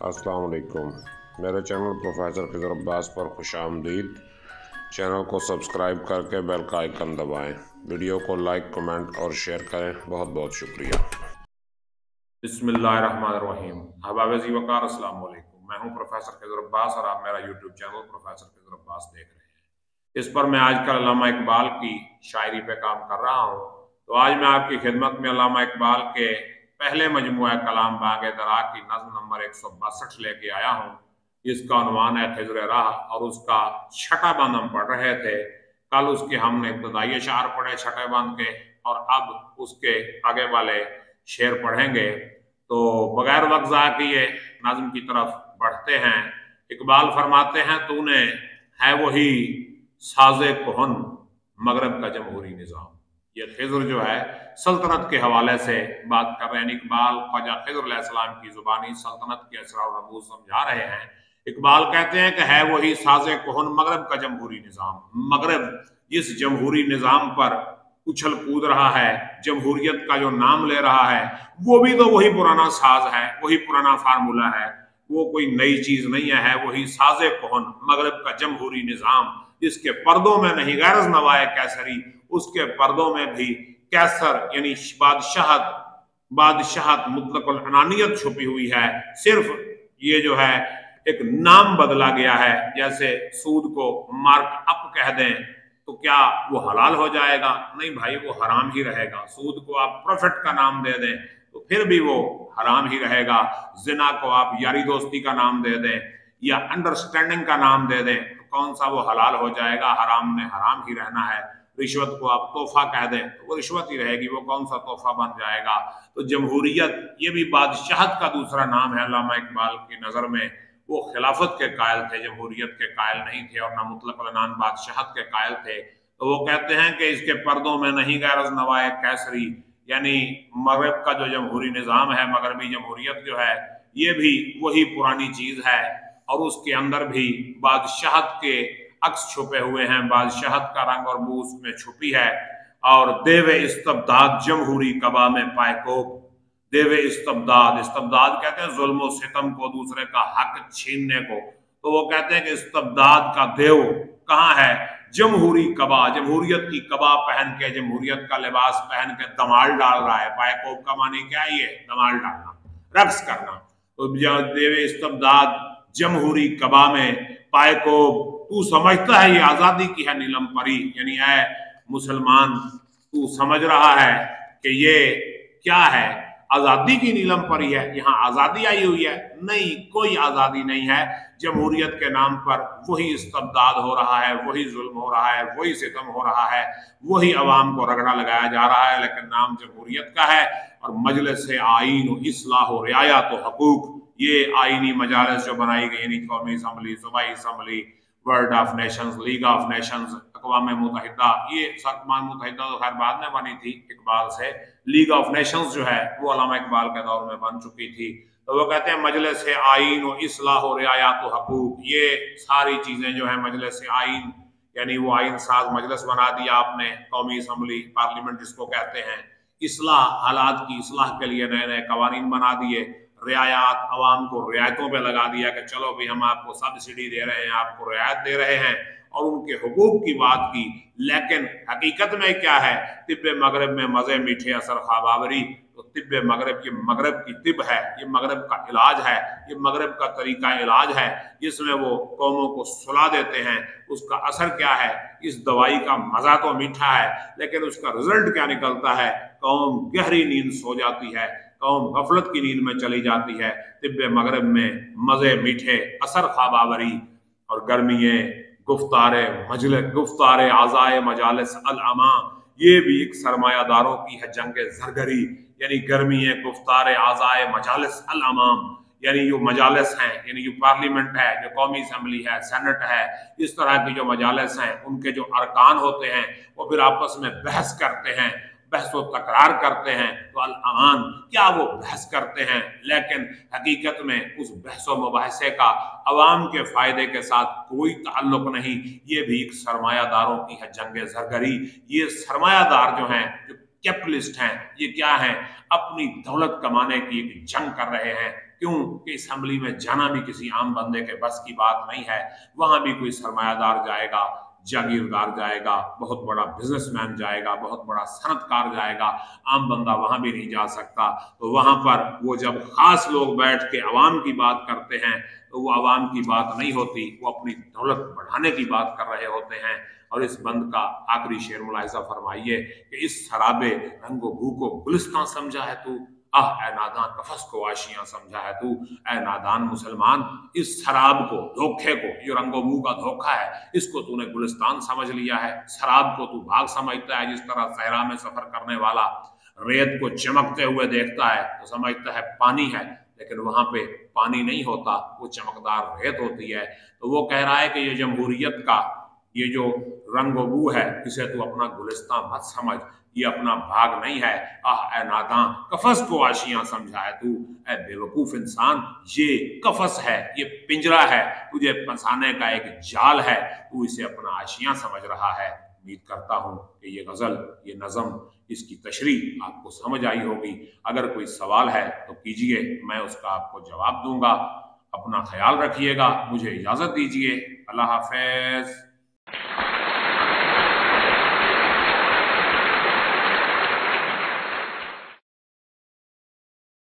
अस्सलाम वालेकुम। मेरे चैनल प्रोफेसर खिज़र अब्बास पर खुश आमदीद। चैनल को सब्सक्राइब करके बेल का आइकन दबाएं। वीडियो को लाइक, कमेंट और शेयर करें। बहुत बहुत शुक्रिया। बिस्मिल्लाहिर्रहमानिर्रहीम। अहबाब ज़ी वक़ार, अस्सलाम वालेकुम। मैं हूं प्रोफेसर खिज़र अब्बास और आप मेरा YouTube channel professor Khizar Abbas देख रहे हैं। इस पर मैं आजकल अल्लामा इकबाल की शायरी पे काम कर रहा हूं। तो आज मैं आपकी खिदमत में अल्लामा इकबाल के पहले मजमूआ कलाम बाग़ दरा की नज़्म नंबर 162 लेके आया हूं। इसका उन्वान है खिज़र राह और उसका छठा बंद हम पढ़ रहे थे। कल उसके हमने इब्तदाई अशार पढ़े छठे बंद के, और अब उसके आगे वाले शेर पढ़ेंगे। तो बगैर वक्त ज़ाया किए नज़्म की तरफ बढ़ते हैं। इकबाल फरमाते हैं, तूने है वही साज़े कोहन मगरब का जमहूरी निज़ाम। ये खिज़र जो है सल्तनत के हवाले से बात कर रहे हैं। इकबाल ख्वाजा खिज़र अलैहिस्सलाम की ज़ुबानी सल्तनत के असरार और रमूज़ समझा रहे हैं। इकबाल कहते हैं कि है वही साज़े कोहन मगरब का जमहूरी निज़ाम। मगरब जिस जमहूरी निज़ाम पर उछल कूद रहा है, जमहूरियत का जो नाम ले रहा है, वो भी तो वही पुराना साज है, वही पुराना फार्मूला है। वो कोई नई चीज नहीं है वही साजे कोहन मगरब का जमहूरी निजाम, जिसके पर्दों में नहीं गैरज नवाए कैसरी, उसके पर्दों में भी कैसर यानी बादशाहत बादशाहत मुतलकुल अनानियत छुपी हुई है। सिर्फ ये जो है एक नाम बदला गया है। जैसे सूद को मार्क अप कह दें तो क्या वो हलाल हो जाएगा? नहीं भाई, वो हराम ही रहेगा। सूद को आप प्रॉफिट का नाम दे दें तो फिर भी वो हराम ही रहेगा। जिना को आप यारी दोस्ती का नाम दे दें या अंडरस्टैंडिंग का नाम दे दें तो कौन सा वो हलाल हो जाएगा? हराम में हराम ही रहना है। रिश्वत को आप तोहफा कह दें तो वो रिश्वत ही रहेगी, वो कौन सा तोहफा बन जाएगा? तो जमहूरियत ये भी बादशाहत का दूसरा नाम है। अल्लामा इकबाल की नजर में वो खिलाफत के कायल थे, जमहूरियत के कायल नहीं थे, और ना मुतलक अनान बादशाहत के कायल थे। तो वो कहते हैं कि इसके पर्दों में नहीं गैरज नवाए कैसरी, यानी मगरब का जो जमहूरी निज़ाम है, मगरबी जमहूरियत जो है, ये भी वही पुरानी चीज़ है और उसके अंदर भी बादशाहत के अक्स छुपे हुए हैं। बादशाहत का रंग और बू उसमें छुपी है। और देवे इस्तबदाद जमहूरी कबा में पायकोब। देवे इस्तबदाद, इस्तबदाद कहते हैं जुल्म सितम को, दूसरे का हक छीनने को। तो वो कहते हैं कि इस्तबदाद का देव कहाँ है? जमहूरी कबा, जमहूरियत की कबा पहन के, जमहूरियत का लिबास पहन के धमाल डाल रहा है। पायकोब का माने क्या है? ये धमाल डालना, रक्स करना। तो देवे इस्तबदाद जमहूरी कबा में पायकोब, तू समझता है ये आजादी की है नीलम परी, यानी है मुसलमान, तू समझ रहा है कि ये क्या है? आजादी की नीलम परी है। यहाँ आजादी आई हुई है? नहीं, कोई आजादी नहीं है। जमहूरियत के नाम पर वही इस्तबदाद हो रहा है, वही जुल्म हो रहा है, वही सितम हो रहा है, वही अवाम को रगड़ा लगाया जा रहा है, लेकिन नाम जमहूरियत का है। और मजलिस आईन इस्लाह रियायत हकूक, ये आईनी मजालिस जो बनाई गई, यानी कौमी असम्बली, सूबाई assembly, world of nations, league of nations, अक़वाम मुत्तहिदा, ये अक़वाम मुत्तहिदा तो खैर बाद में बनी थी इकबाल से। लीग ऑफ नेशंस जो है वो अल्लामा इकबाल के दौर में बन चुकी थी। तो वो कहते हैं मजलिस आईन व इस्लाह रियायत हकूक, ये सारी चीजें जो है मजलिस आईन, यानी वो आईन साज मजलिस बना दिया आपने, कौमी असम्बली, पार्लियामेंट जिसको कहते हैं। इस्लाह, हालात की इस्लाह के लिए नए नए कवानीन बना दिए। रियायत, अवाम को रियायतों पे लगा दिया कि चलो भी हम आपको सब्सिडी दे रहे हैं, आपको रियायत दे रहे हैं, और उनके हुकूक की बात की। लेकिन हकीकत में क्या है? तिब्बे मगरब में मज़े मीठे असर ख्वाबावरी। तो तिब्बे मगरब, ये मगरब की तिब है, ये मगरब का इलाज है, ये मगरब का तरीका इलाज है, जिसमें वो कौमों को सुला देते हैं। उसका असर क्या है? इस दवाई का मज़ा तो मीठा है, लेकिन उसका रिजल्ट क्या निकलता है? कौम गहरी नींद सो जाती है, कौम गफलत की नींद में चली जाती है। तिब्बे मगरब में मज़े मीठे असर ख्वाबावरी, और गर्मिये गुफ्तारे मजलिस, गुफ्तारे आज़ाए मजालिस अल अमा, ये भी एक सरमायादारोों की है जंग ज़रगरी, यानी गर्मी है गुफ्तारे आज़ाए मजालिस अल अमाम, यानी जो मजालिस हैं, यानी जो पार्लियामेंट है, जो कौमी असम्बली है, सेनेट है, इस तरह की जो मजालिस हैं, उनके जो अरकान होते हैं वो फिर आपस में बहस करते हैं, बहस व तकरार करते हैं। तो अल अमान, क्या वो बहस करते हैं, लेकिन हकीकत में उस बहस व मुबाहसे का अवाम के फायदे के साथ कोई ताल्लुक नहीं। ये भी एक सरमायादारों की है जंग ज़रगरी। ये सरमायादार जो हैं, जो कैपिटलिस्ट हैं, ये क्या हैं? अपनी दौलत कमाने की एक जंग कर रहे हैं क्यों कि असम्बली में जाना भी किसी आम बंदे के बस की बात नहीं है। वहां भी कोई सरमायादार जाएगा, जागीरदार जाएगा, बहुत बड़ा बिजनेसमैन जाएगा, बहुत बड़ा सनतकार जाएगा, आम बंदा वहां भी नहीं जा सकता। तो वहां पर वो जब खास लोग बैठ के अवाम की बात करते हैं तो वो अवाम की बात नहीं होती, वो अपनी दौलत बढ़ाने की बात कर रहे होते हैं। और इस बंद का आखिरी शेर मुलाहिजा फरमाइए कि इस शराबे रंगो बू को गुलिस्तान समझा है तू, आह ए नादान कफस को आशियां समझा है तू। ए नादान मुसलमान, इस शराब को, धोखे को, जो रंगो बू का धोखा है, इसको तूने गुलिस्तान समझ लिया है। शराब को तू भाग समझता है, जिस तरह सहरा में सफर करने वाला रेत को चमकते हुए देखता है तो समझता है पानी है, लेकिन वहां पे पानी नहीं होता, वो चमकदार रेत होती है। तो वो कह रहा है कि ये जमहूरियत का ये जो रंगोबू है, इसे तू अपना गुलिस्तान मत समझ, ये अपना भाग नहीं है। आह ए नादां कफस को आशियां समझा है तू, ए बेवकूफ इंसान, ये कफस है, ये पिंजरा है, तुझे फंसाने का एक जाल है, तू इसे अपना आशियां समझ रहा है। उम्मीद करता हूँ कि ये गज़ल, ये नज़म, इसकी तशरीह आपको समझ आई होगी। अगर कोई सवाल है तो कीजिए, मैं उसका आपको जवाब दूंगा। अपना ख्याल रखिएगा, मुझे इजाज़त दीजिए। अल्लाह हाफ़िज़।